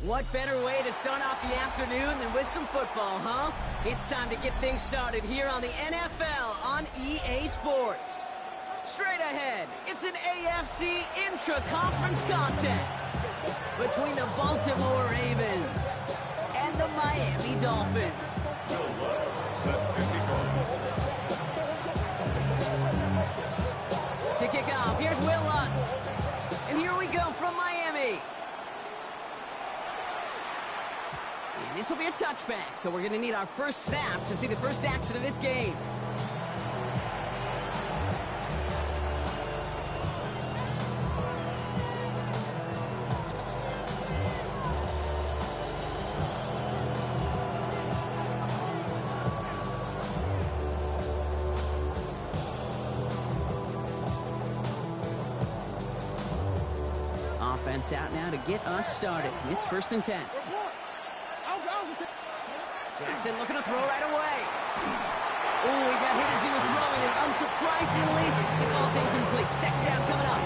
What better way to start off the afternoon than with some football, huh? It's time to get things started here on the NFL on EA Sports. Straight ahead, it's an AFC intra-conference contest between the Baltimore Ravens and the Miami Dolphins. To kick off, here's Will Lutz. And here we go from Miami. And this will be a touchback, so we're going to need our first snap to see the first action of this game. Offense out now to get us started. It's 1st and 10. Jackson looking to throw right away. Oh, he got hit as he was throwing, and unsurprisingly, it falls incomplete. 2nd down coming up.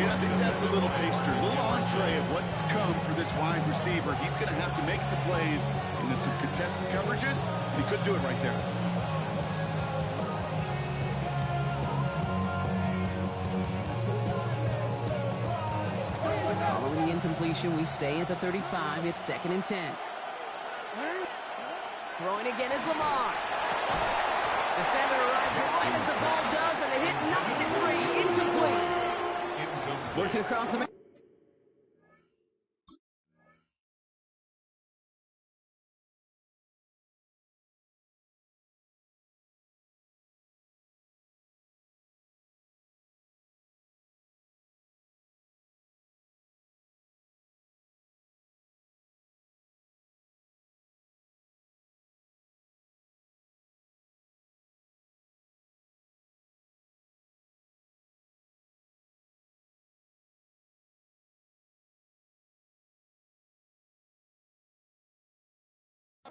I think that's a little taster, a little entree of what's to come for this wide receiver. He's going to have to make some plays into some contested coverages. He could do it right there. Following the incompletion, we stay at the 35. It's 2nd and 10. Throwing again is Lamar. Defender arrives right as the ball does, and the hit knocks it free. Incomplete. Working across the...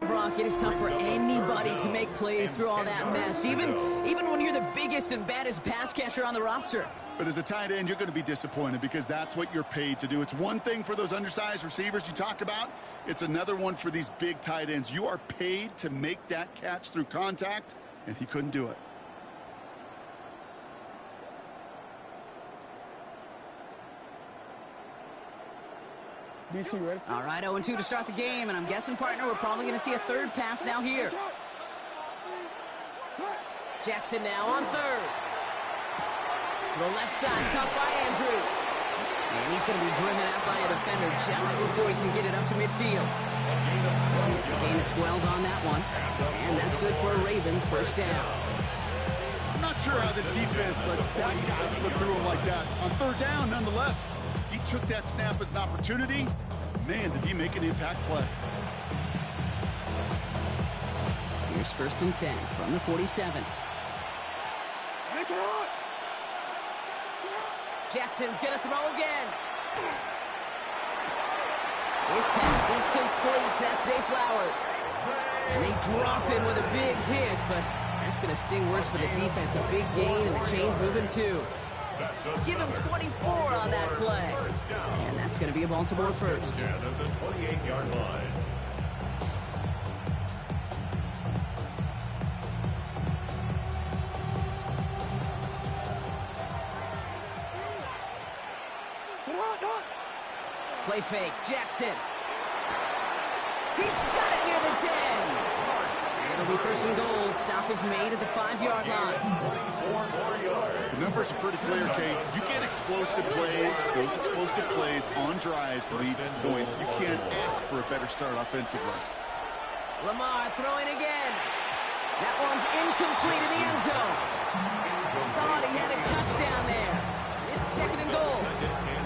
Brock, it is tough for anybody to make plays through all that mess, even when you're the biggest and baddest pass catcher on the roster. But as a tight end, you're going to be disappointed because that's what you're paid to do. It's one thing for those undersized receivers you talk about. It's another one for these big tight ends. You are paid to make that catch through contact, and he couldn't do it. All right, 0-2 to start the game, and I'm guessing, partner, we're probably going to see a third pass now here. Jackson now on 3rd. The left side, caught by Andrews. And he's going to be driven out by a defender just before he can get it up to midfield. It's a gain of 12 on that one, and that's good for a Ravens 1st down. I'm not sure how this defense let that guy slip through him like that. On 3rd down, nonetheless. He took that snap as an opportunity. Man, did he make an impact play. Here's 1st and 10 from the 47. Jackson's going to throw again. His pass is complete. That's Zay Flowers. And they drop him with a big hit, but that's going to sting worse for the defense. A big gain, and the chain's moving too. Give him 24 on that play. And that's going to be a Baltimore 1st. At the 28-yard line. Play fake, Jackson. He's got it near the 10. And it'll be 1st and goal. Stop is made at the 5-yard line. The numbers are pretty clear, Kate. You get explosive plays. Those explosive plays on drives lead to points. You can't ask for a better start offensively. Lamar throwing again. That one's incomplete in the end zone. Thought he had a touchdown there. It's 2nd and goal.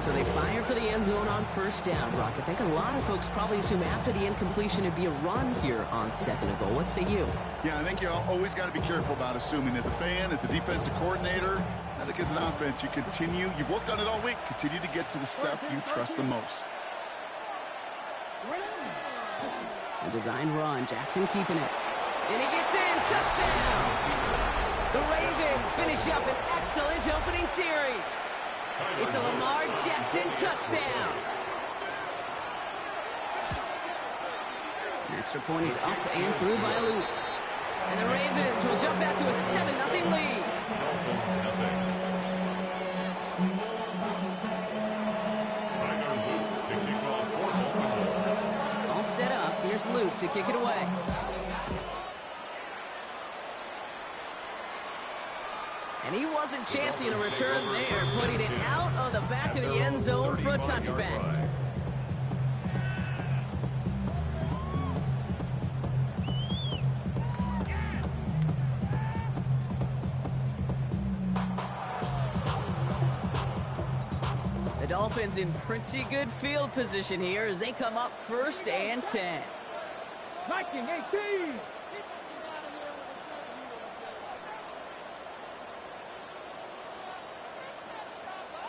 So they fire for the end zone on 1st down, Brock. I think a lot of folks probably assume after the incompletion it'd be a run here on 2nd and goal. What say you? Yeah, I think you always got to be careful about assuming. As a fan, as a defensive coordinator, I think as an offense, you've worked on it all week, continue to get to the stuff you trust the most. A design run, Jackson keeping it. And he gets in, touchdown! The Ravens finish up an excellent opening series. It's a Lamar Jackson touchdown. Extra point is up and through by a loop. And the Ravens will jump out to a 7-0 lead. Dolphins nothing. Tyler Luke to kick off for Baltimore. All set up. Here's Luke to kick it away. And he wasn't chancing a return there, putting it out of the back of the end zone for a touchback. The Dolphins in pretty good field position here as they come up 1st and 10. Viking 18.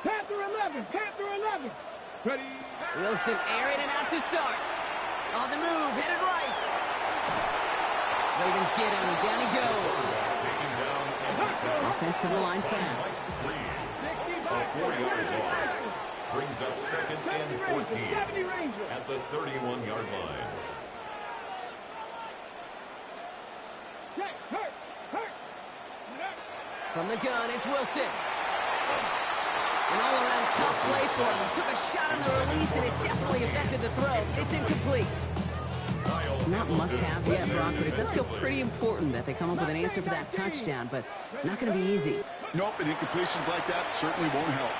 Panther 11. Panther 11. Ready. Wilson airing it out to start. On the move, headed right. Ravens get him. Down he goes. Taken down Offensive line fast. a 4-yard loss. Brings up 2nd and 14 at the 31-yard line. From the gun, it's Wilson. An all-around tough play for him. He took a shot on the release, and it definitely affected the throw. It's incomplete. Not must-have yet, Brock, but it does feel pretty important that they come up with an answer for that touchdown, but not going to be easy. Nope, and incompletions like that certainly won't help.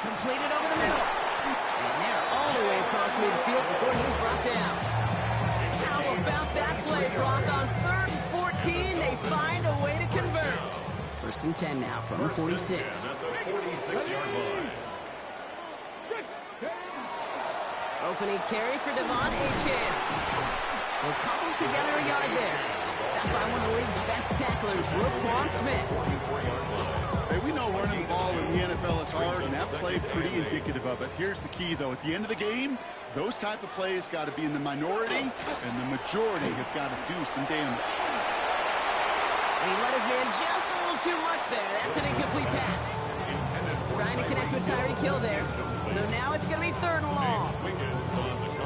Completed over the middle. And they're all the way across midfield before he's brought down. How about that play, Brock? On 3rd and 14, they find a way to convert. 1st and 10 now from the 46. At the 46-yard line. Opening carry for Devon Achane. We'll cobble together a yard there. Stopped by one of the league's best tacklers, Roquan Smith. 44-yard line. Hey, we know running the ball in the NFL is hard, and that play pretty indicative of it. Here's the key, though. At the end of the game, those type of plays got to be in the minority, and the majority have got to do some damage. And he let his man just a little too much there. That's an incomplete pass. Trying to connect with Tyreek Hill there. So now it's going to be 3rd and long.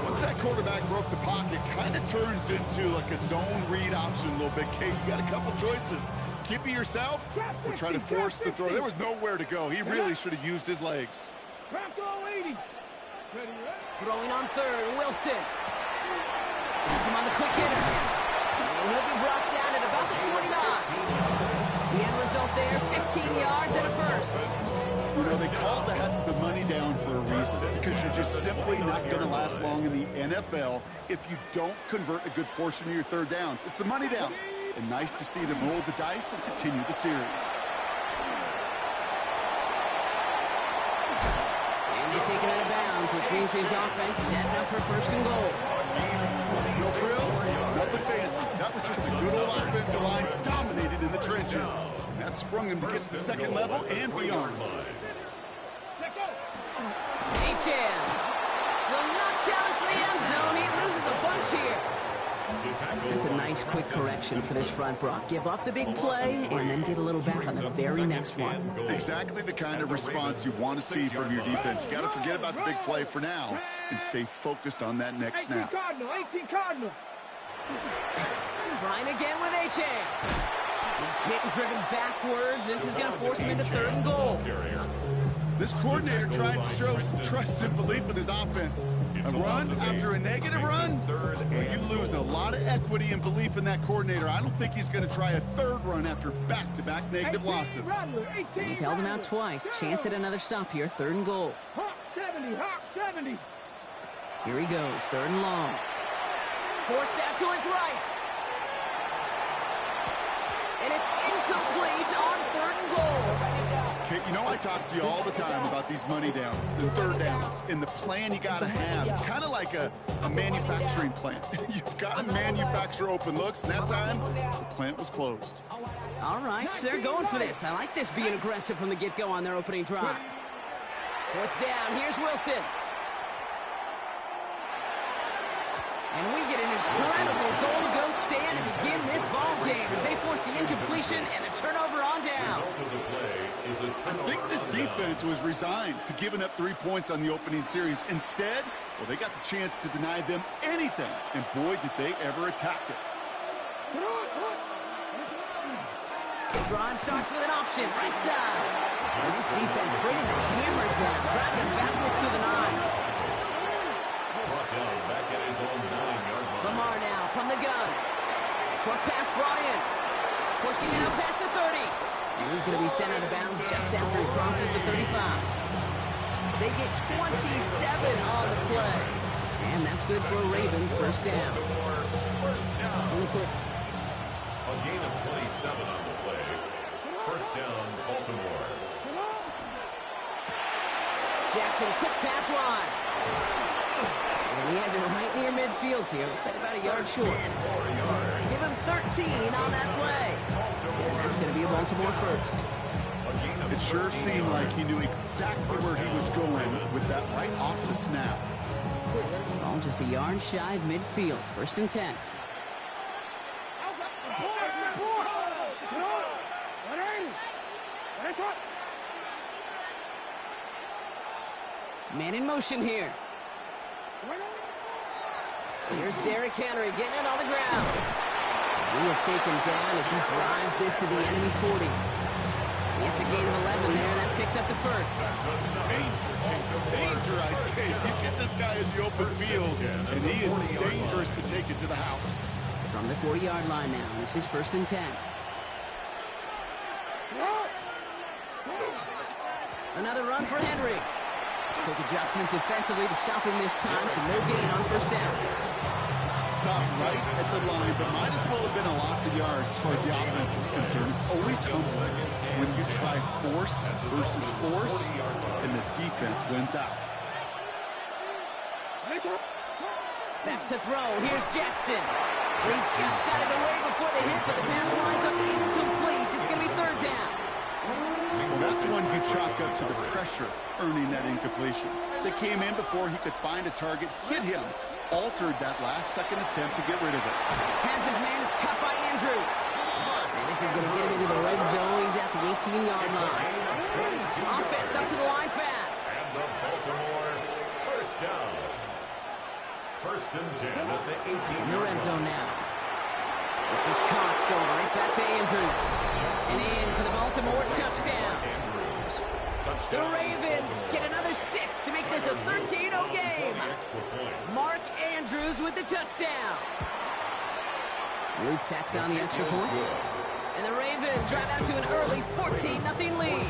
Once that quarterback broke the pocket, kind of turns into like a zone read option a little bit. Kate, you got a couple choices. Keep it yourself or try to force the throw. There was nowhere to go. He really should have used his legs. Throwing on 3rd, Wilson. Has him on the quick hitter. And he'll be brought down at about the 29. The end result there, 15 yards and a 1st. You know, they call that the money down for a reason, because you're just simply not going to last long in the NFL if you don't convert a good portion of your 3rd downs. It's the money down. And nice to see them roll the dice and continue the series. And they take him out of bounds, which means his offense setting up for 1st and goal. No frills, nothing fancy. That was just a good old offensive line dominated in the trenches. And that sprung him to get to the 2nd level and beyond. Achane will not challenge for the end zone. He loses a bunch here. That's a nice quick correction for this front, Brock. Give up the big play and then get a little back on the very next one. Exactly the kind of response you want to see from your defense. You got to forget about the big play for now and stay focused on that next snap. 18 Cardinal. Trying again with Achane. He's hit and driven backwards. This is going to force him into 3rd and goal. This coordinator tried to show some trust and belief in his offense. A run after a negative run, well, you lose a lot of equity and belief in that coordinator. I don't think he's going to try a 3rd run after back-to-back negative losses. They've held him out twice. Chance at another stop here. 3rd and goal. Hawk 70. Hawk 70. Here he goes. 3rd and long. Forced out to his right. And it's incomplete on 3rd and goal. Okay, you know I talk to you all the time about these money downs, the 3rd downs, and the plan you got to have. It's kind of like a manufacturing plant. You've got to manufacture open looks, and that time, the plant was closed. All right, so they're going for this. I like this being aggressive from the get-go on their opening drive. 4th down, here's Wilson. And we've get an incredible goal-to-go stand to begin this ball game as they force the incompletion and the turnover on down. I think this defense was resigned to giving up 3 points on the opening series. Instead, well, they got the chance to deny them anything, and boy, did they ever attack it. The drive starts with an option, right side. And this defense bringing the hammer down, driving them backwards through the 9. Back at his own 9-yard line. Lamar now from the gun. Short pass brought in. Pushing now past the 30. And he's going to be sent out of bounds just after he crosses the 35. They get 27 on the play. And that's good for a Ravens first down. A gain of 27 on the play. First down, Baltimore. Jackson, quick pass wide. And he has it right near midfield here. Looks like about a yard short. Give him 13 on that play. And that's going to be a Baltimore first. It sure seemed like he knew exactly where he was going with that right off the snap. Ball just a yard shy of midfield. First and 10. Man in motion here. Here's Derrick Henry getting it on the ground. He is taken down as he drives this to the enemy 40. It's a gain of 11 there. That picks up the first. Danger, I say. You get this guy in the open field, and he is dangerous to take it to the house. From the 40-yard line now. This is first and 10. Another run for Henry. Quick adjustment defensively to stop him this time, so no gain on first down. Stopped right at the line, but might as well have been a loss of yards as far as the offense is concerned. It's always humbling when you try force versus force, and the defense wins out. Back to throw. Here's Jackson. He just got it away before the hit, but the pass winds up incomplete. It's going to be third down. Well, that's one you chalk up to the pressure earning that incompletion. They came in before he could find a target, hit him, altered that last-second attempt to get rid of it. Has his man. It's cut by Andrews. And this is going to get him into the red zone. He's at the 18-yard line. Offense up to the line fast. And the Baltimore first down. First and 10 at the 18. In the red zone now. This is Cox going right back to Andrews. And in for the Baltimore touchdown. The Ravens get another 6 to make this a 13-0 game. Mark Andrews with the touchdown. Luke tacks on the extra point. And the Ravens drive out to an early 14-0 lead.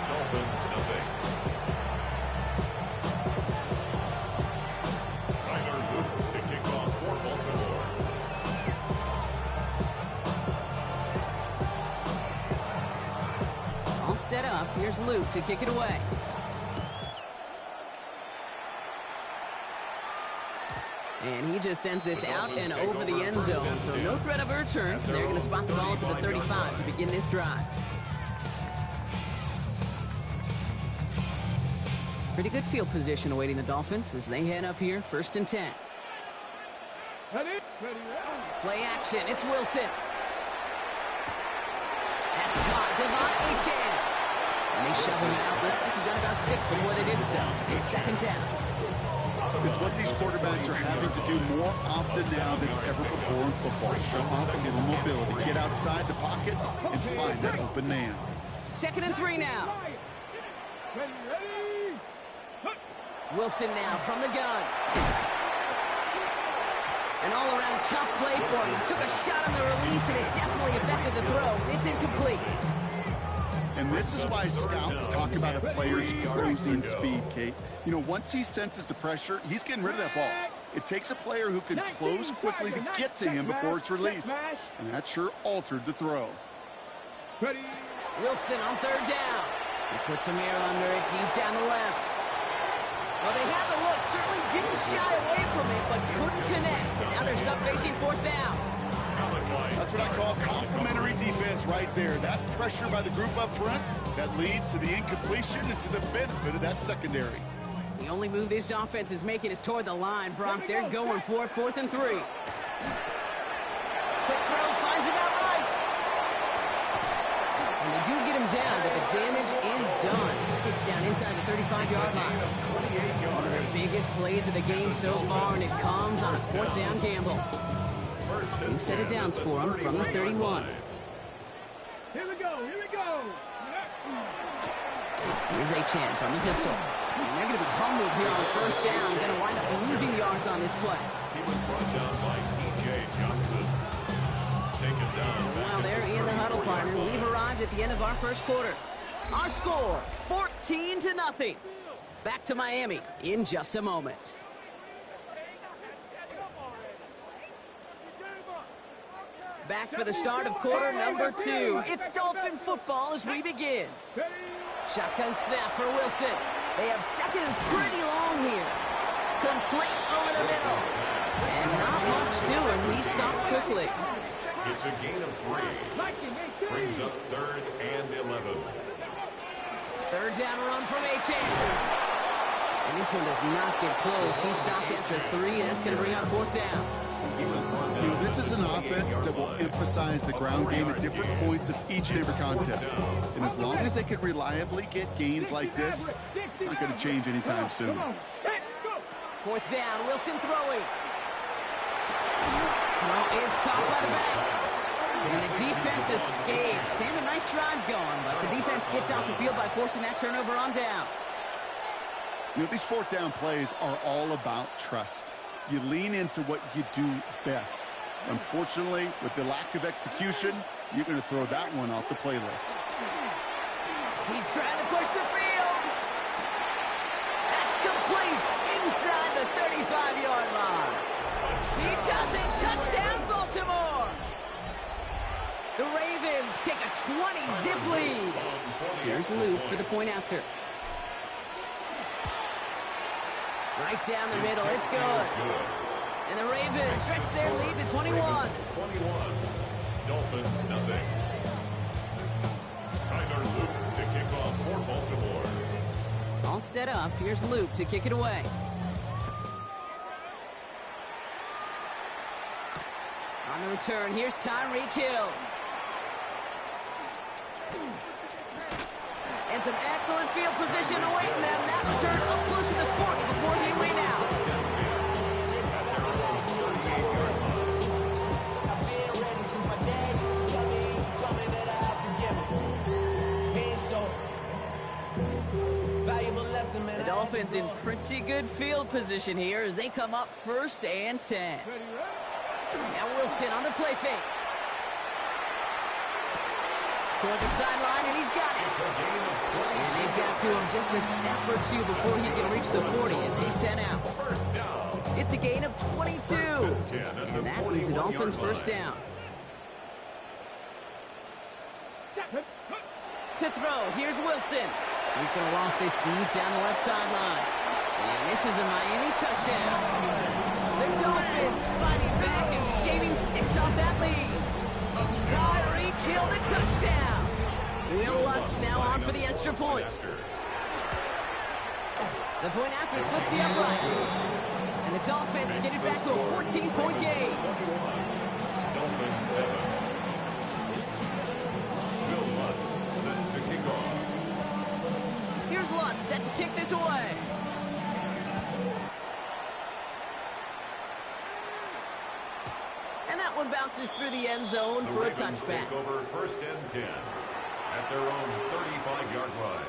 Dolphins nothing. Tyler Luke to kick off for Baltimore. All set up. Here's Luke to kick it away. And he just sends this out and over the end zone. So no threat of a return. They're going to spot the ball up at the 35 to begin this drive. Pretty good field position awaiting the Dolphins as they head up here, first and 10. Play action. It's Wilson. That's caught. Devon Achane. And they shove him out. Looks like he got about 6 before they did so. It's second down. It's what these quarterbacks are having to do more often now than ever before in football. Show off a little mobility. Get outside the pocket and find that open man. Second and 3 now. Wilson now from the gun. An all-around tough play for him. Took a shot on the release, and it definitely affected the throw. It's incomplete. And this is why scouts talk about a player's closing speed, Kate. You know, once he senses the pressure, he's getting rid of that ball. It takes a player who can close quickly to get to him before it's released. And that sure altered the throw. Wilson on third down. He puts Amir under it deep down the left. Well, they had the look. Certainly didn't shy away from it, but couldn't connect. And now they're stuck facing fourth down. That's what I call complimentary defense right there. That pressure by the group up front, that leads to the incompletion and to the benefit of that secondary. The only move this offense is making is toward the line, Brock. They're going for it, 4th and 3. Quick throw, finds about right. And they do get him down, but the damage is done. This gets down inside the 35-yard line. One of their biggest plays of the game so far, and it comes on a 4th down gamble. New set of downs for him from the 31. Here we go, here we go. Here's Achan from the pistol. And they're going to be humbled here on 1st down. Going to wind up losing yards on this play. He was brought down by DJ Johnson. Taken down. So while they're in the huddle, partner, we've arrived at the end of our 1st quarter. Our score, 14-0. Back to Miami in just a moment. Back for the start of quarter number 2. It's Dolphin football as we begin. Shotgun snap for Wilson. They have 2nd and pretty long here. Complete over the middle. And not much doing. We stopped quickly. It's a gain of 3. Brings up 3rd and 11. 3rd down run from Achan. And this one does not get close. He stopped after 3, and that's going to bring up 4th down. You know, this is an offense that will emphasize the ground game at different points of each and every contest. And as long as they can reliably get gains like this, it's not going to change anytime soon. 4th down, Wilson throwing. Throw is caught by the back. And the defense escapes. And a nice drive going, but the defense gets off the field by forcing that turnover on downs. You know, these 4th down plays are all about trust. You lean into what you do best. Unfortunately, with the lack of execution, you're going to throw that one off the playlist. He's trying to push the field. That's complete inside the 35-yard line. He does it. Touchdown, Baltimore. The Ravens take a 20-zip lead. Here's Luke for the point after. Right down the middle, it's good. And the Ravens stretch their lead to 21. 21. Dolphins, nothing. Tyler Luke to kick off for Baltimore. All set up. Here's Luke to kick it away. On the return, here's Tyreek Hill. And some excellent field position awaiting them. That return up close to the 40 before he went out. The Dolphins in pretty good field position here as they come up 1st and 10. Now Wilson on the play fake. Toward the sideline, and he's got it. And they've got to him just a step or 2 before he can reach the 40 as he's sent out. It's a gain of 22. And that is the Dolphins' 1st down. To throw, here's Wilson. He's going to loft this deep down the left sideline. And this is a Miami touchdown. The Dolphins fighting back and shaving 6 off that lead. Tyreek Hill the touchdown. Will Lutz now on for the extra point. The point after splits the uprights. And the Dolphins get it back to a 14-point game. Dolphins 7. Will Lutz set to kick off. Here's Lutz set to kick this away. And that one bounces through the end zone for a touchback. Take over 1st and 10 at their own 35-yard line.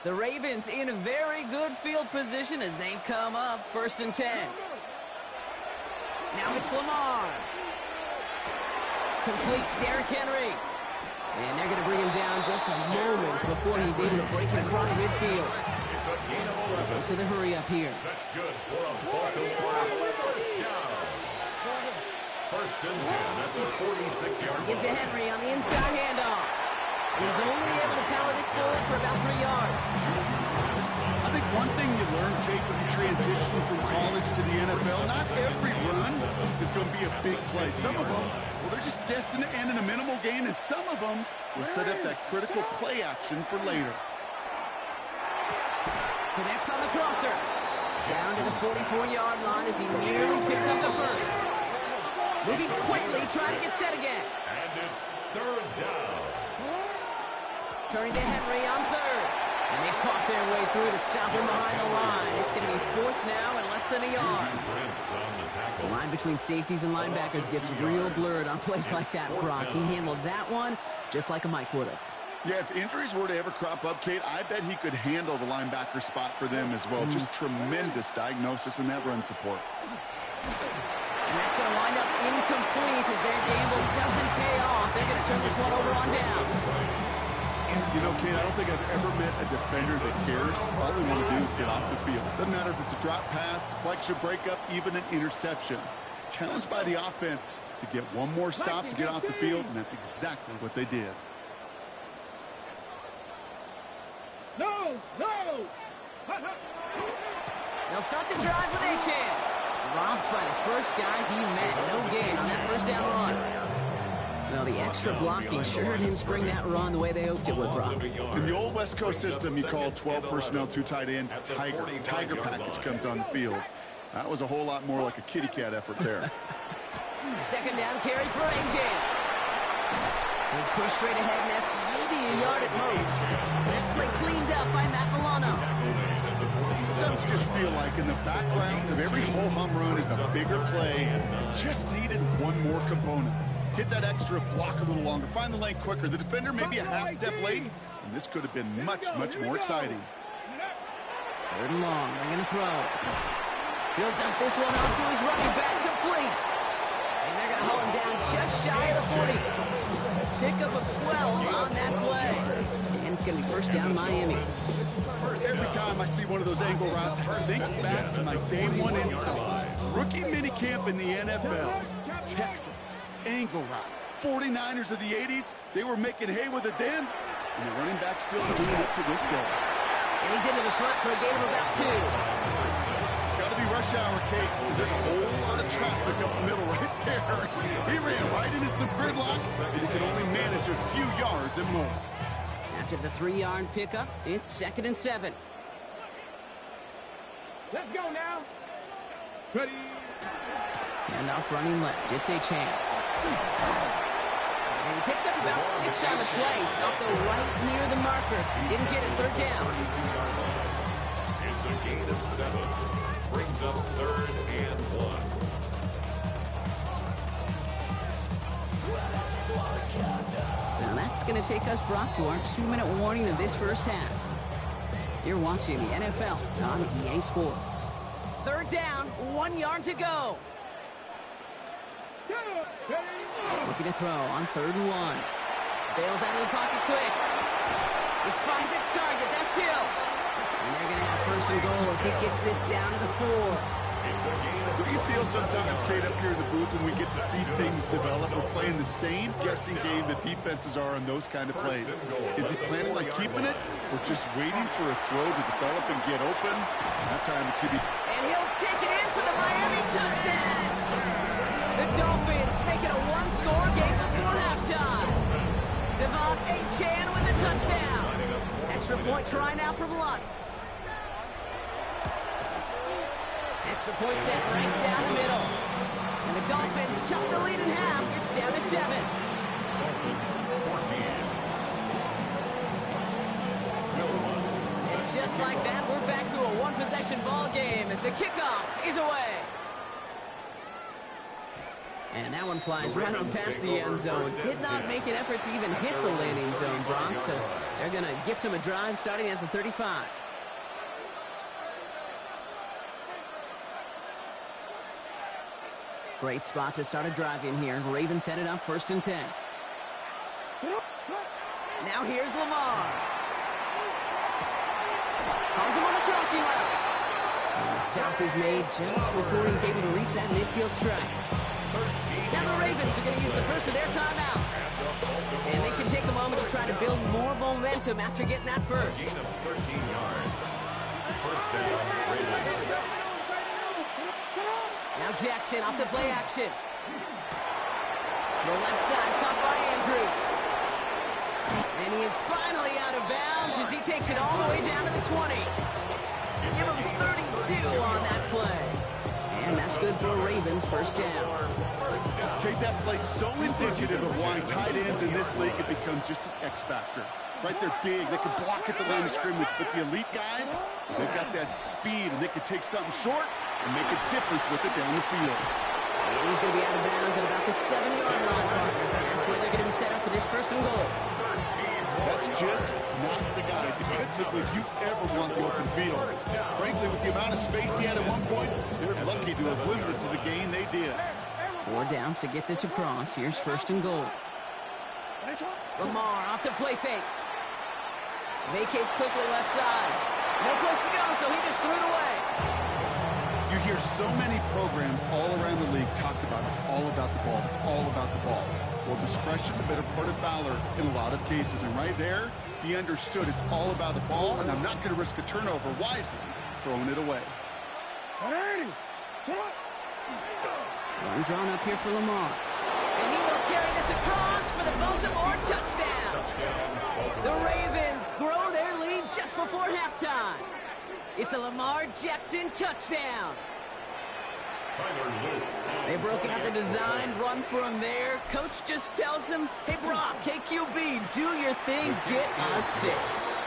The Ravens in a very good field position as they come up 1st and 10. Now it's Lamar. Complete Derrick Henry. And they're going to bring him down just a moment before he's able to break it across midfield. It's a gain of 11. Close to the hurry up here. That's good for a Baltimore 1st down. 1st and 10 at the 46-yard line. Get to Henry on the inside handoff. He's only able to power this forward for about 3 yards. I think one thing you learn, Kate, when you transition from college to the NFL, not every run is going to be a big play. Some of them, well, they're just destined to end in a minimal gain, and some of them will set up that critical play action for later. Connects on the crosser. Down to the 44-yard line as he nearly picks up the first. Moving quickly, trying to get set again. And it's third down. Turning to Henry on third. And they fought their way through to stop him behind the line. It's going to be fourth now and less than a yard. The line between safeties and linebackers gets real blurred on plays like that, Brock. He handled that one just like a Mike would have. Yeah, if injuries were to ever crop up, Kate, I bet he could handle the linebacker spot for them as well. Just tremendous diagnosis in that run support. And that's going to wind up incomplete as their gamble doesn't pay off. They're going to turn this one over on downs. You know, Kate, I don't think I've ever met a defender that cares. All they want to do is get off the field. Doesn't matter if it's a drop pass, deflection, breakup, even an interception. Challenged by the offense to get one more stop to get off the field, and that's exactly what they did. No! No! They'll start the drive with Achane. Dropped by the first guy he met. No gain on that first down run. Well, the extra blocking sure didn't spring that run the way they hoped it would, Brock. In the old West Coast system, you call 12 personnel, 2 tight ends, Tiger. Tiger package comes on the field. That was a whole lot more like a kitty cat effort there. Second down carry for Achane. He's pushed straight ahead, and that's maybe a yard at most. That play cleaned up by Matt Milano. Sometimes you just feel like in the background of every ho-hum run is a bigger play. Just needed one more component. Hit that extra block a little longer. Find the lane quicker. The defender may be a half step late, and this could have been much, much more exciting. Third and long. They're going to throw. He'll dump this one off to his running back, complete. And they're going to hold him down just shy of the 40. Pickup of 12 on that play. And it's going to be first down Miami. Every time I see one of those angle routes, I think back to my day one instinct. Rookie minicamp in the NFL. Texas. Angle route. 49ers of the 80s. They were making hay with it then. And the running back still doing it to this day. And he's into the front for a gain of about 2. Got to be rush hour, Kate, because there's a whole lot of traffic up the middle right there. He ran right into some gridlock, and he can only manage a few yards at most. After the 3-yard pickup, it's 2nd and 7. Let's go now. Ready. Handoff running left. It's Achane. And he picks up about 6 on the play. Stopped the right near the marker. Didn't get it. Third down. It's a gain of 7. Brings up 3rd and 1. So that's going to take us, Brock, to our 2-minute warning of this first half. You're watching the NFL on EA Sports. Third down, 1 yard to go. Looking to throw on 3rd and 1. Bails out of the pocket quick. This finds its target. That's Hill. And they're going to have 1st and goal as he gets this down to the 4. Do you feel sometimes, Kate, up here in the booth when we get to see things develop? We're playing the same guessing game that defenses are on those kind of plays. Is he planning on keeping it or just waiting for a throw to develop and get open? That time it could be... And he'll take it in for the Miami touchdown. The Dolphins make it a 1-score game before halftime. Devon Achane with the touchdown. Extra point try now from Lutz. Extra point set right down the middle. And the Dolphins chop the lead in half. It's down to 7. And just like that, we're back to a one-possession ball game as the kickoff is away. And that one flies right on past the end zone. Did not make an effort to even hit the landing zone, Brock. So they're going to gift him a drive starting at the 35. Great spot to start a drive in here. Ravens set it up 1st and 10. Now here's Lamar. Finds him on the crossing route. And the stop is made just before he's able to reach that midfield strike. Now the Ravens are going to use the first of their timeouts. And they can take a moment to try to build more momentum after getting that first. First down, Ravens. Now Jackson off the play action. The left side caught by Andrews. And he is finally out of bounds as he takes it all the way down to the 20. Give him 32 on that play. And that's good for Ravens first down. Kate, that play's so indicative of why tight ends in this league have become just an X factor. Right, they're big, they can block at the line of scrimmage, but the elite guys, they've got that speed, and they can take something short and make a difference with it down the field. And he's going to be out of bounds at about the 7-yard line, partner. That's where they're going to be set up for this first and goal. That's just not the guy defensively you ever want the open field. Frankly, with the amount of space he had at one point, they're lucky to have limited to the gain they did. 4 downs to get this across. Here's first and goal. Lamar off the play fake. Vacates quickly left side. No place to go, so he just threw it away. You hear so many programs all around the league talk about it's all about the ball. It's all about the ball. Well, discretion, the better part of valor in a lot of cases. And right there, he understood it's all about the ball, and I'm not going to risk a turnover wisely, throwing it away. One drawn up here for Lamar. And he will carry this across for the Baltimore touchdown. The Ravens grow their lead just before halftime. It's a Lamar Jackson touchdown. They broke out the designed run for him there. Coach just tells him, hey, Brock, KQB, do your thing, get a 6.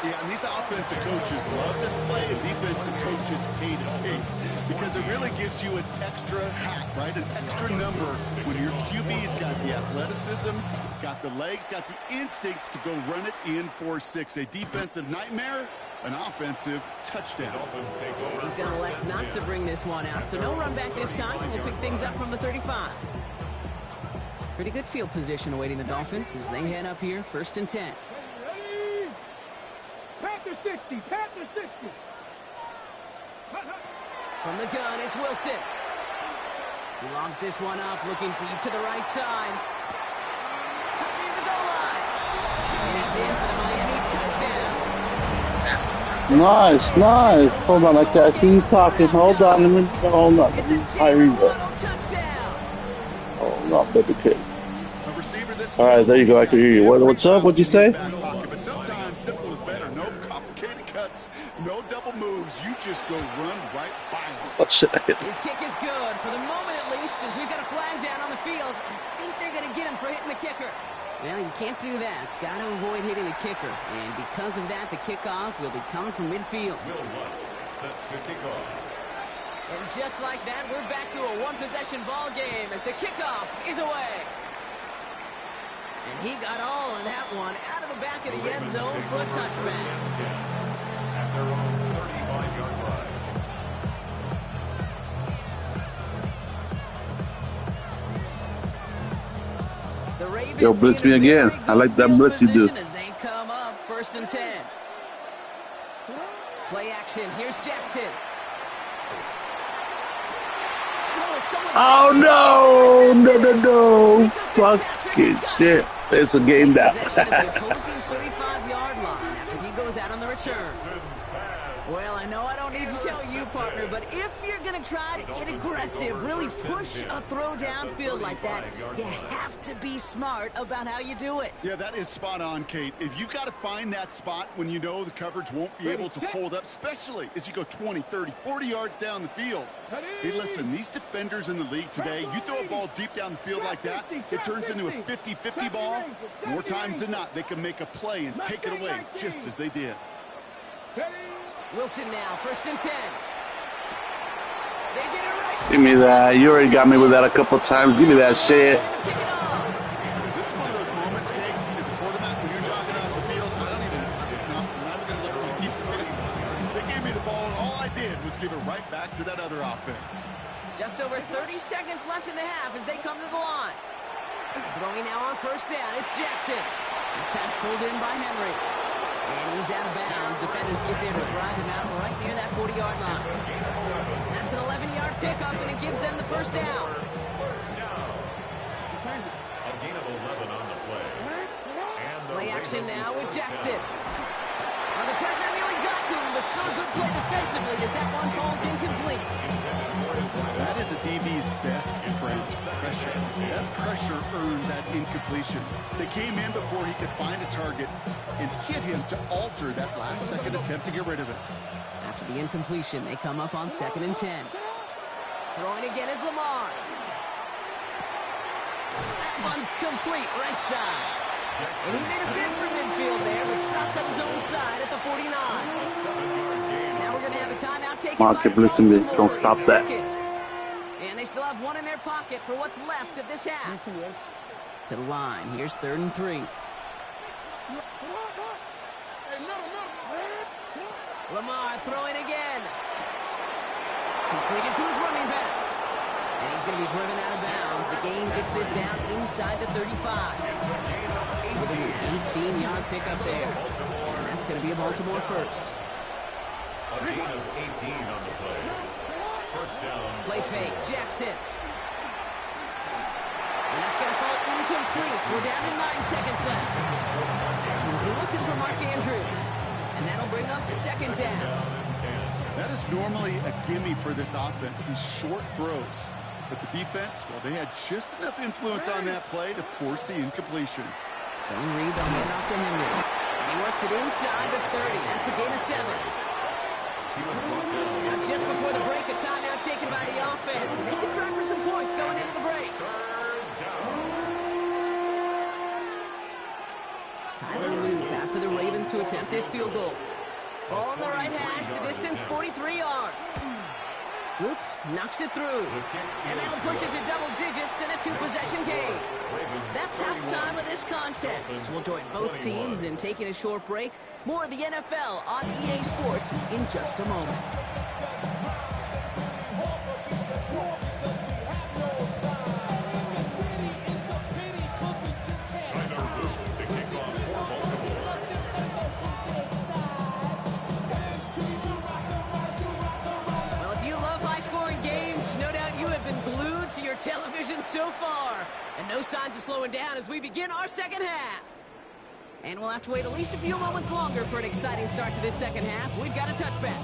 Yeah, and these offensive coaches love this play, and defensive coaches hate it, Kate, because it really gives you an extra hat, right? An extra number when your QB's got the athleticism, got the legs, got the instincts to go run it in for 6. A defensive nightmare, an offensive touchdown. He's going to elect not to bring this one out, so no run back this time. We'll pick things up from the 35. Pretty good field position awaiting the Dolphins as they head up here, first and 10. Ready? Panther 60, Panther 60. From the gun, it's Wilson. He lobs this one up, looking deep to the right side. Cut near the goal line. And he's in for the Miami touchdown. Nice, nice. Hold on, I can't keep talking. Hold on, let me hold on. It's a Here you go. Waddle touchdown. Hold on, baby kid. A receiver this All right, there you go. I can hear you. What's up? What'd you say? But sometimes simple is better. No complicated cuts, no double moves. You just go run right by him. Oh, shit, I hit. His kick is good, for the moment at least, as we've got a flag down on the field. I think they're going to get him for hitting the kicker. Well, you can't do that. It's got to avoid hitting the kicker. And because of that, the kickoff will be coming from midfield. Will Lutz set to kick off. And just like that, we're back to a one-possession ball game as the kickoff is away. And he got all of that one out of the back of the end zone for a touchback. At their own 35-yard line. The Ravens Yo, blitz me again. I like that blitz you do. As they come up, first and 10. Play action. Here's Jackson. Oh, no. No. Fucking shit. It's a game now. Possession at the opposing 35-yard line after he goes out on the return. Well, I know I don't need to tell you, partner, but if you're going to try to get aggressive, really push a throw downfield like that, you have to be smart about how you do it. Yeah, that is spot on, Kate. If you've got to find that spot when you know the coverage won't be able to hold up, especially as you go 20, 30, 40 yards down the field. Hey, listen, these defenders in the league today, you throw a ball deep down the field like that, it turns into a 50-50 ball. More times than not, they can make a play and take it away, just as they did. Wilson now, first and 10. They get it right. Give me that. You already got me with that a couple times. Give me that shit. This is one of those moments, Kate, as a quarterback, when you're jogging off the field, I'm not even going to look at my defense. They gave me the ball, and all I did was give it right back to that other offense. Just over 30 seconds left in the half as they come to the line. Throwing now on first down, it's Jackson. Pass pulled in by Henry. And he's out of bounds. Defenders get there to drive him out right near that 40-yard line. That's an 11-yard pickup, and it gives them the first down. A gain of 11 on the play. And the Play action Ravens now with first Jackson. down. Now the pressure nearly got to him, but still a good play defensively as that one falls incomplete. That is a DB's best friend, pressure. That pressure earned that incompletion. They came in before he could find a target and hit him to alter that last-second attempt to get rid of it. After the incompletion, they come up on 2nd and 10. Throwing again is Lamar. That one's complete, right side. And he made a bid for midfield there, but stopped on his own side at the 49. Now we're going to have a timeout taken by Blitzen, don't stop that. And they still have one in their pocket for what's left of this half. To the line. Here's 3rd and 3. Lamar throwing again. Completed to his running back. And he's going to be driven out of bounds. The gain gets this down inside the 35. With an 18-yard pickup there. And that's going to be a Baltimore first. A gain of 18 on the play. First down. Play fake. Jackson. And that's going to fall incomplete. We're down to 9 seconds left. He's looking for Mark Andrews. And that'll bring up 2nd down. That is normally a gimme for this offense, these short throws. But the defense, well, they had just enough influence on that play to force the incompletion. Zone read, they'll hand off to Henry. And he works it inside the 30. That's a gain of 7. Now just before the break, a timeout taken by the offense. And they can try for some points going into the break. Tyler Luke after the Ravens to attempt this field goal. Ball on the right hash, the distance 43 yards. Oops, knocks it through. And that'll push it to double digits in a 2-possession game. That's halftime of this contest. We'll join both teams in taking a short break. More of the NFL on EA Sports in just a moment. To your television so far, and no signs of slowing down as we begin our second half. And we'll have to wait at least a few moments longer for an exciting start to this second half. We've got a touchback.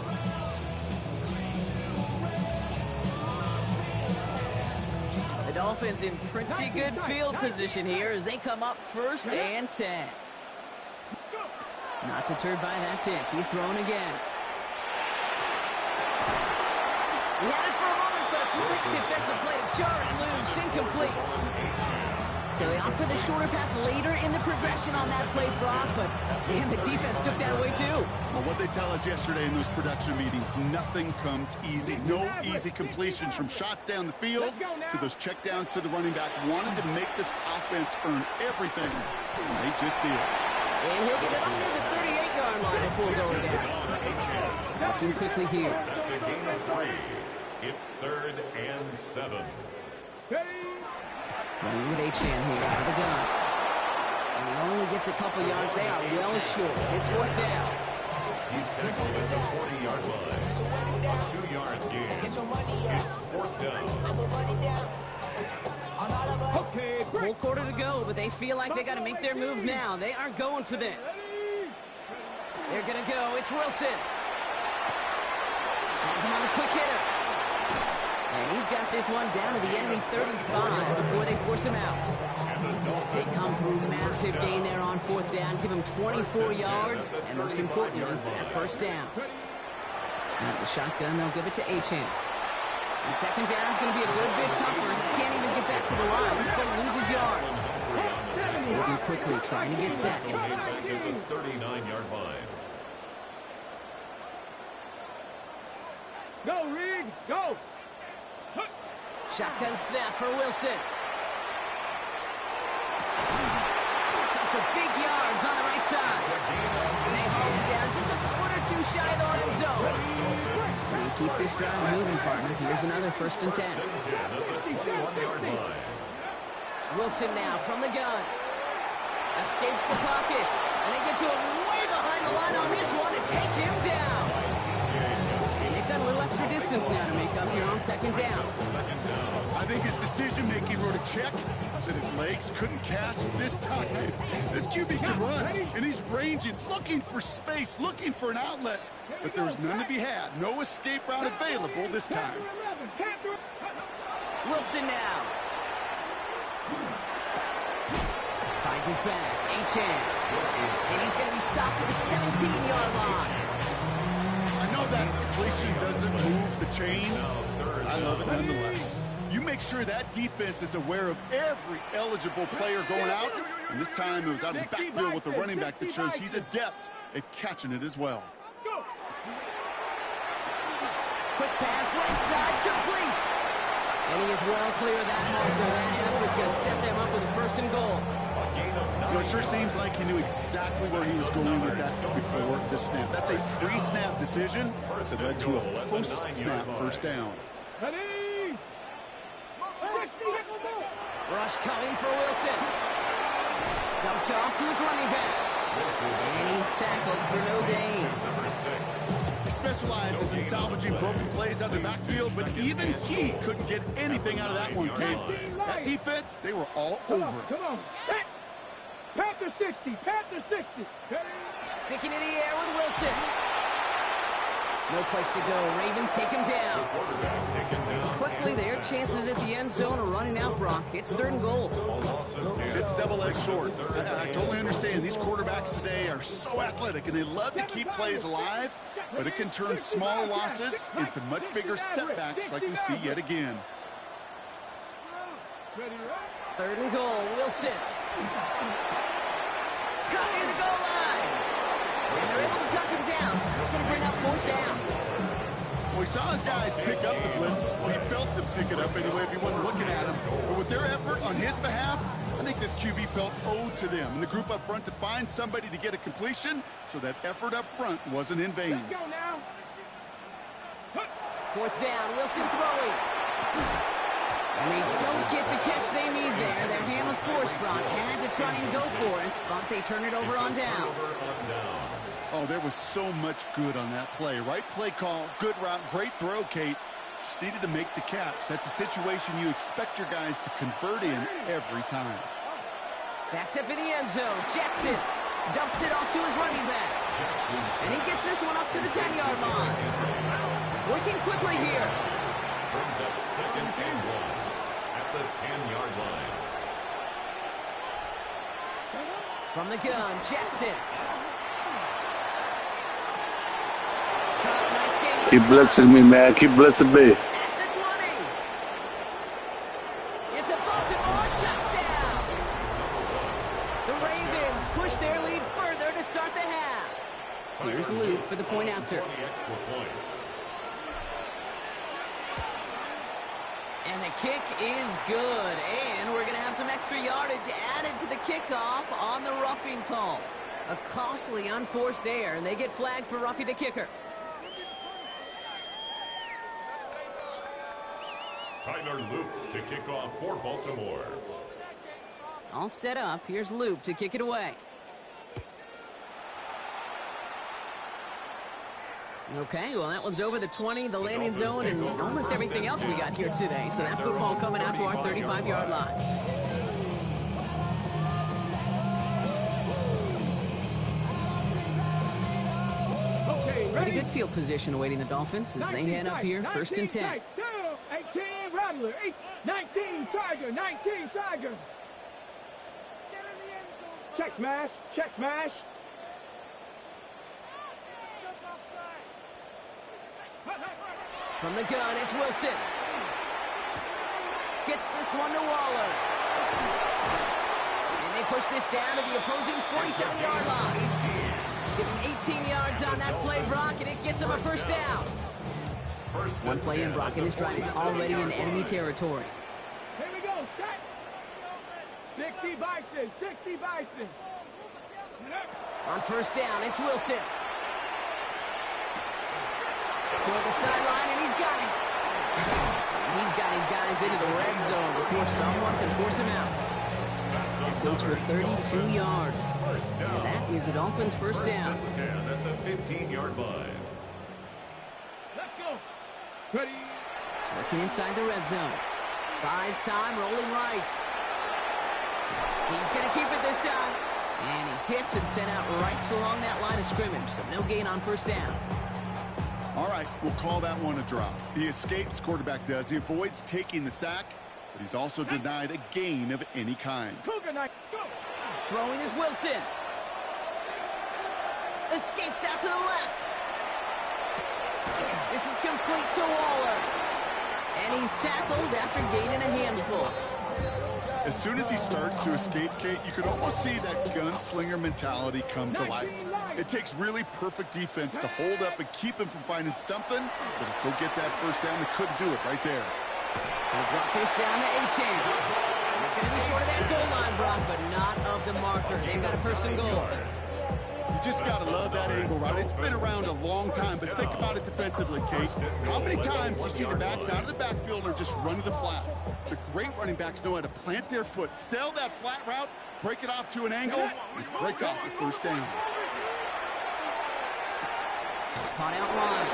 The Dolphins in pretty good field position here as they come up 1st and 10. Not deterred by that pick. He's throwing again. He had it for a moment, but a quick defensive play. Jarring loose, incomplete. So they opt for the shorter pass later in the progression on that play, Brock, but man, the defense took that away too. Well, what they tell us yesterday in those production meetings, nothing comes easy. No easy completions from shots down the field to those checkdowns to the running back. Wanted to make this offense earn everything. They just did. And he'll get it up to the 38-yard line before going down. Looking quickly here. That's a gain of 3. It's 3rd and 7. Running with Achane here out of the gun. And he only gets a couple yards. They are well short. It's 4th down. He's tackled at the 40-yard line. A 2-yard gain. It's 4th down. Full quarter to go, but they feel like they got to make their move now. They are going for this. They're going to go. It's Wilson. Has him on the quick hitter. And he's got this one down to the enemy 35 before they force him out. They come through massive gain there on 4th down, give him 24 yards, and most importantly, that 1st down. Now the shotgun, they'll give it to Achane. And 2nd down is going to be a good bit tougher. Can't even get back to the line. This play loses yards. Moving quickly, trying to get set. The 39-yard line. Go, Reed, go! Shotgun snap for Wilson. For big yards on the right side. And they hold him down just a foot or 2 shy of the red zone. Trying to keep this drive moving, partner. Here's another 1st and 10. Wilson now from the gun. Escapes the pocket. And they get to him way behind the line on this one and take him down. And they've done got a little extra distance now to make up here on second down. I think his decision-making wrote a check that his legs couldn't catch this time. This QB can run, and he's ranging, looking for space, looking for an outlet. But there was none to be had. No escape route available this time. Wilson now. Finds his back. Achane. And he's going to be stopped at the 17-yard line. I know that completion doesn't move the chains. I love it nonetheless. You make sure that defense is aware of every eligible player going out. And this time it was out of the backfield with the running back that shows he's adept at catching it as well. Quick pass right side, complete. And he is well clear of that marker. That effort's going to set them up with a first and goal. You know, it sure seems like he knew exactly where he was going with that before the snap. That's a pre-snap decision that led to a post-snap first down. Rush coming for Wilson. Dumped off to his running back. And he's tackled for no gain. He specializes in salvaging broken plays out of the backfield, but even he couldn't get anything out of that one, Kate. That defense, they were all over it. Come on. Panther 60. Panther 60. Sticking in the air with Wilson. No place to go. Ravens take him down. Quickly, their chances at the end zone are running out, Brock. It's third and goal. It's double-edged sword. I totally understand. These quarterbacks today are so athletic, and they love to keep plays alive, but it can turn small losses into much bigger setbacks like we see yet again. Third and goal. Wilson. Cut near the goal line. And they're able to touch him down. That's going to bring up fourth down. Well, we saw his guys pick up the blitz. Well, he felt them pick it up anyway if he wasn't looking at him. But with their effort on his behalf, I think this QB felt owed to them and the group up front to find somebody to get a completion, so that effort up front wasn't in vain. Let's go now. Fourth down. Wilson throwing. And they don't get the catch they need there. Their hand was forced, Brock. Had to try and go for it, but they turn it over on downs. Oh, there was so much good on that play. Right play call, good route, great throw, Kate. Just needed to make the catch. That's a situation you expect your guys to convert in every time. Backed up in the end zone. Jackson dumps it off to his running back. And he gets this one up to the 10-yard line. Working quickly here. Brings up second and 1 at the 10-yard line. From the gun, Jackson. Keep blitzing me, man. Keep blitzing me. At the 20. It's a Baltimore touchdown. The Ravens push their lead further to start the half. Here's Luke for the point after. And the kick is good. And we're going to have some extra yardage added to the kickoff on the roughing call. A costly unforced error, and they get flagged for roughing the kicker. Tyler Loop to kick off for Baltimore. All set up. Here's Loop to kick it away. Okay, well, that one's over the 20, the landing zone, and almost everything else we got here today. So that football coming out to our 35-yard line. Pretty good field position awaiting the Dolphins as they head up here, first and 10. 18 Rattler, 19 Tiger, 19 Tiger. Check smash, check smash. From the gun, it's Wilson. Gets this one to Waller. And they push this down to the opposing 47-yard line. Give him 18 yards on that play, Brock, and it gets him a first down. One play in, Brock, and this drive is already in enemy territory. Here we go, set. 60 Bison, 60 Bison. On first down, it's Wilson. Toward the sideline, and he's got it. And he's got his guys into the red zone before someone can force him out. It goes for 32 yards. And that is a Dolphins first down. 10 at the 15-yard line. Let's go. Ready. Working inside the red zone. Buys time, rolling right. He's going to keep it this time. And he's hit and sent out right along that line of scrimmage, so no gain on first down. All right, we'll call that one a drop. He escapes, quarterback does. He avoids taking the sack, but he's also denied a gain of any kind. Throwing is Wilson. Escapes out to the left. This is complete to Waller. And he's tackled after gaining a handful. As soon as he starts to escape, Kate, you could almost see that gunslinger mentality come to life. It takes really perfect defense to hold up and keep him from finding something, but he'll go get that first down. They couldn't do it right there. He'll drop this down to A-Chain. It's going to be short of that goal line, Brock, but not of the marker. They've got a first and goal. You just got to love that angle, right? It's been around a long time, but think about it defensively, Kate. How many times do you see the backs out of the backfield or just run to the flat? The great running backs know how to plant their foot, sell that flat route, break it off to an angle, and break off the first down. Caught out line.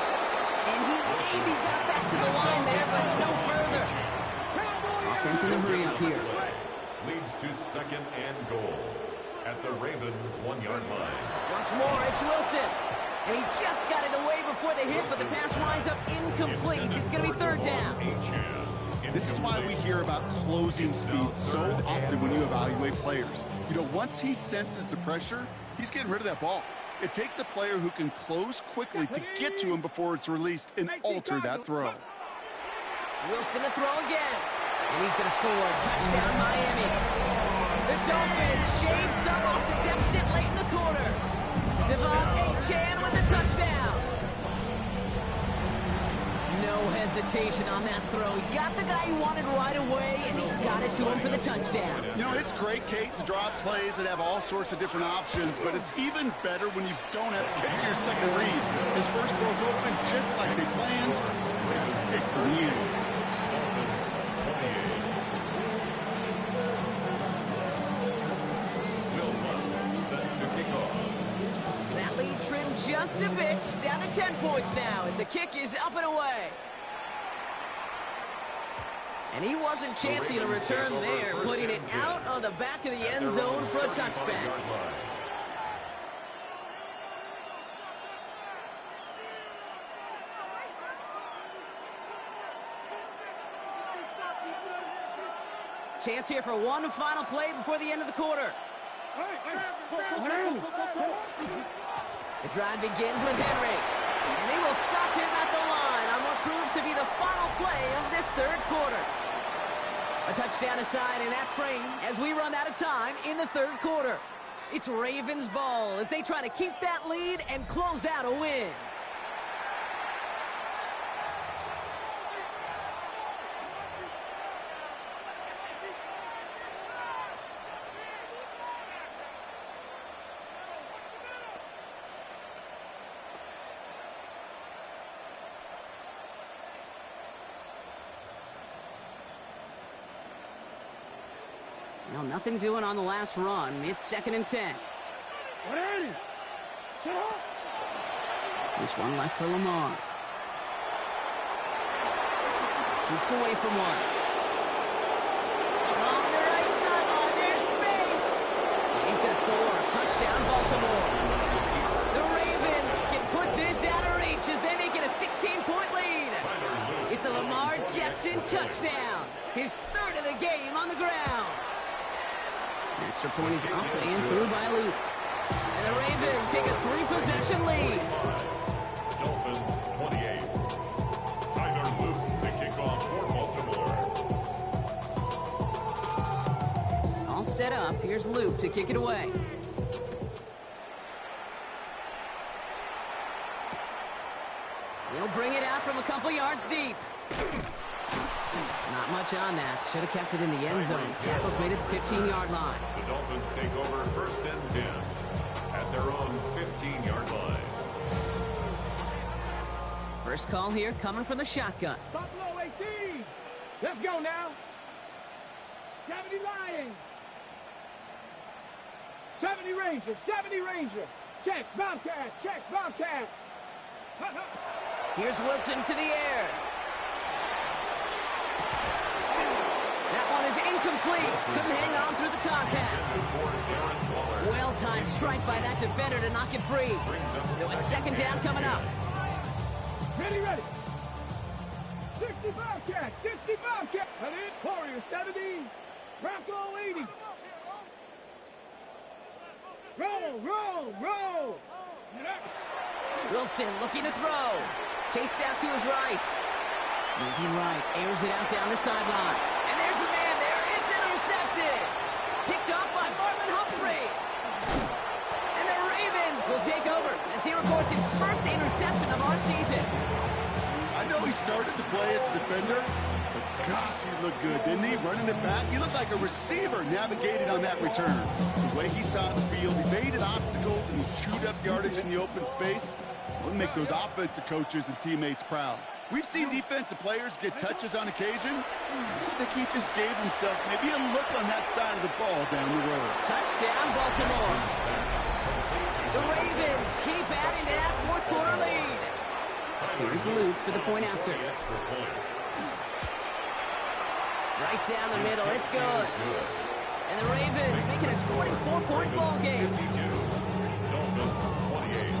And he maybe got back to the line there, but no further. Offense in the hurry up here. Leads to second and goal at the Ravens' 1-yard line. Once more, it's Wilson. And he just got it away before the hit, but the pass winds up incomplete. It's going to be third down. This is why we hear about closing speed so often when you evaluate players. You know, once he senses the pressure, he's getting rid of that ball. It takes a player who can close quickly to get to him before it's released and alter that throw. Wilson to throw again. And he's going to score. Touchdown, Miami. The Dolphins shave some off the deficit late in the quarter. Devon A-Chan with the touchdown. No hesitation on that throw. He got the guy he wanted right away, and he got it to him for the touchdown. You know, it's great, Kate, to draw plays that have all sorts of different options, but it's even better when you don't have to get to your second read. His first broke open just like they planned. They had 6 in the end. Trimmed just a bit, down to 10 points now as the kick is up and away. And he wasn't chancing a return there, putting it out of the back of the end zone for a touchback. Chance here for one final play before the end of the quarter. The drive begins with Henry, and they will stop him at the line on what proves to be the final play of this third quarter. A touchdown aside in that frame as we run out of time in the third quarter. It's Ravens ball as they try to keep that lead and close out a win. Well, nothing doing on the last run. It's 2nd and 10. This one left for Lamar. Jukes away from one. On the right sideline, there's space. He's going to score. Touchdown, Baltimore. The Ravens can put this out of reach as they make it a 16-point lead. It's a Lamar Jackson touchdown. His third of the game on the ground. An extra point is up and through by Luke. And the Ravens take a 3-possession lead. Dolphins 28. Tyler Luke to kick off for Baltimore. All set up. Here's Luke to kick it away. He'll bring it out from a couple yards deep. Not much on that. Should have kept it in the end zone. Tackles made it the 15-yard line. The Dolphins take over 1st and 10 at their own 15-yard line. First call here coming from the shotgun. Buffalo 18. Let's go now. 70 Lions. 70 Rangers. 70 Rangers. Check, Bobcat. Check, Bobcat. Here's Wilson to the air. That one is incomplete. Couldn't hang on through the contact. Well-timed strike by that defender to knock it free. So it's second down coming up. Ready, ready. 65 catch, 65 catch. And in, Warrior 70, Bronco 80. Roll, roll, roll. Wilson looking to throw. Chased out to his right. Moving right, airs it out down the sideline. And there's a man there. It's intercepted. Picked up by Marlon Humphrey. And the Ravens will take over as he records his first interception of our season. I know he started to play as a defender, but gosh, he looked good, didn't he? Running it back, he looked like a receiver navigating on that return. The way he saw the field, he evaded obstacles, and he chewed up yardage in the open space. Would make those offensive coaches and teammates proud. We've seen defensive players get touches on occasion. I think he just gave himself maybe a look on that side of the ball down the road. Touchdown, Baltimore. The Ravens keep adding to that fourth quarter lead. Here's Luke for the point after. Right down the middle, it's good. And the Ravens make it a 24-point ball game. Dolphins 28.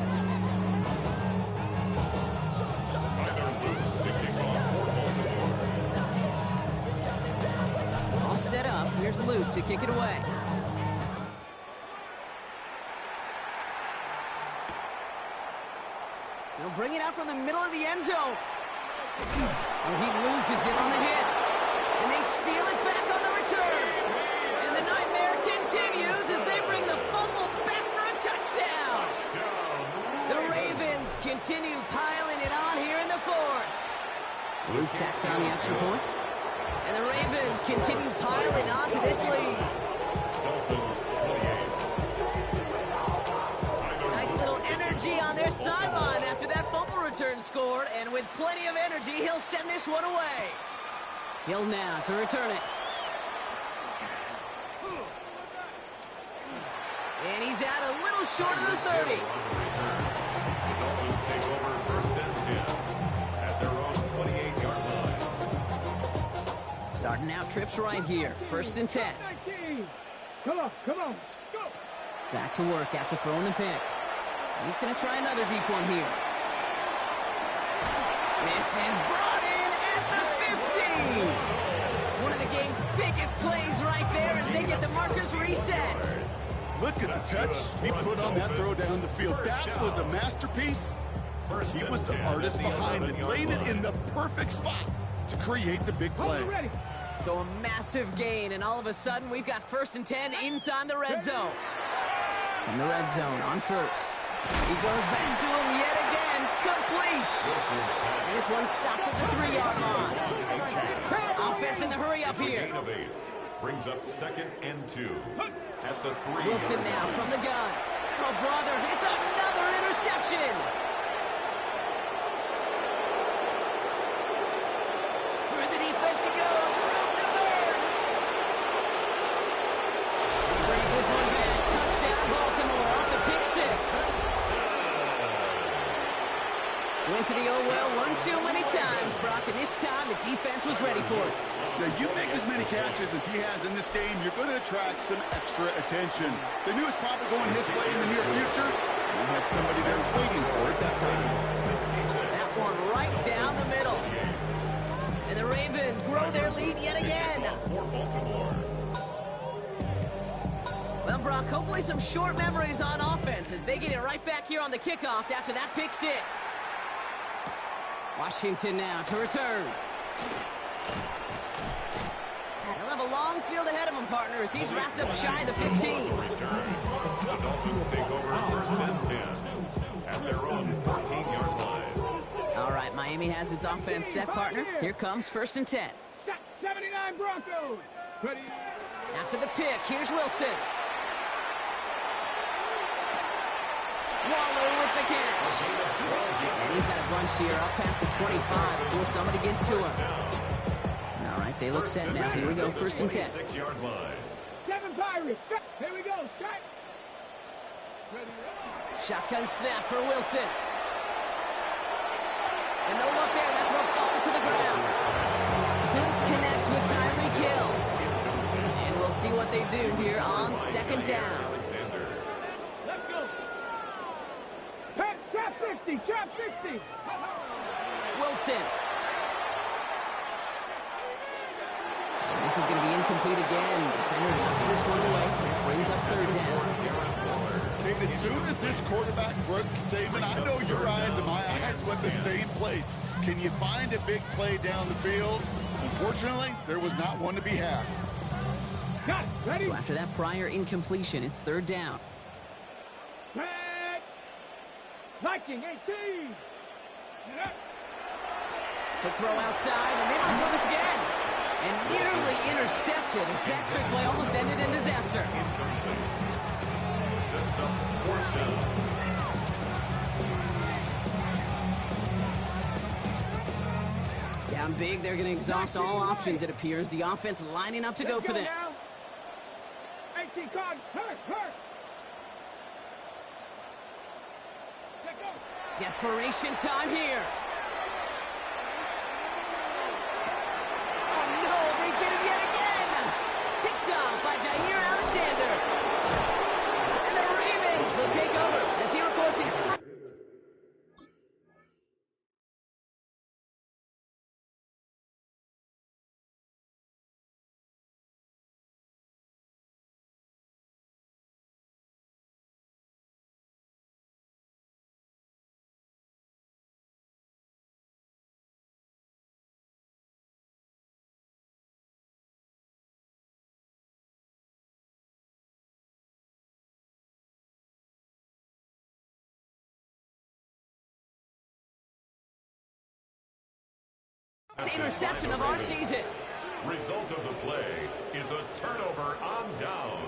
Tyler Luke kicking off for Baltimore. All set up. Here's Luke to kick it away. He'll bring it out from the middle of the end zone. And he loses it on the hit. And they steal it back on the return. And the nightmare continues as they bring the fumble back for a touchdown. The Ravens continue piling it on here in the fourth. Luke tacks on the extra point. And the Ravens continue piling on to this lead. Dolphins 28. Nice little energy on their sideline after that fumble return scored. And with plenty of energy, he'll send this one away. He'll now to return it. And he's out a little short of the 30. The Dolphins take over first and 10 at their own 28-yard line. Starting out trips right here. First and 10. 19. Come on, come on. Go. Back to work after throwing the pick. He's going to try another deep one here. This is brought in at the 15. One of the game's biggest plays right there as they get the markers reset. Look at the touch he put on that throw down the field. That was a masterpiece. He was the artist behind it, laying it in the perfect spot to create the big play. Ready. So a massive gain, and all of a sudden we've got first and 10 inside the red zone. In the red zone on first. He goes back to him yet again. Complete. And this one's stopped at the 3-yard line. Offense in the hurry up here. Brings up second and 2 at the 3. Wilson now from the gun. Oh, brother, it's another interception. Through the defense he goes. Room to burn. He brings this one back. Touchdown, Baltimore off the pick 6. Went to the well one too many times, Brock, and this time the defense was ready for it. Now, you make as many catches as he has in this game, you're going to attract some extra attention. They knew it was probably going his way in the near future. We had somebody there waiting for it that time. That one right down the middle. And the Ravens grow their lead yet again. Well, Brock, hopefully some short memories on offense as they get it right back here on the kickoff after that pick 6. Washington now to return. He'll have a long field ahead of him, partner, as he's wrapped up shy of the 15. The Dolphins take over first and 10 at their own 14-yard line. All right, Miami has its offense set, partner. Here comes first and 10. 79 Broncos. Ready. After the pick, here's Wilson. Waller with the catch. And he's got a bunch here up past the 25 before somebody gets to him. All right, they look set now. Here we go, first and 10. 6-yard line. 7 Pirates. Here we go. Strike. Shotgun snap for Wilson. And no look there. That throw falls to the ground. Couldn't see what they do here on second down. Let's go. Trap 60, trap 60. Wilson. This is going to be incomplete again. Defender knocks this one away. Brings up third down. Kate, as soon as this quarterback broke containment, I know your eyes and my eyes went the same place. Can you find a big play down the field? Unfortunately, there was not one to be had. Got it. Ready? So after that prior incompletion, it's third down. Set. Viking 18. Quick throw outside, and they might throw this again. And nearly intercepted as that trick play almost ended in disaster. Sets up fourth down. Down big, they're going to exhaust all options, it appears. The offense lining up to go for this. 18 card, hurt. Desperation time here. Oh no, they get him yet again. Picked off by Jair Alexander. And the Ravens will take over as he records his first. Interception of our season. Result of the play is a turnover on down.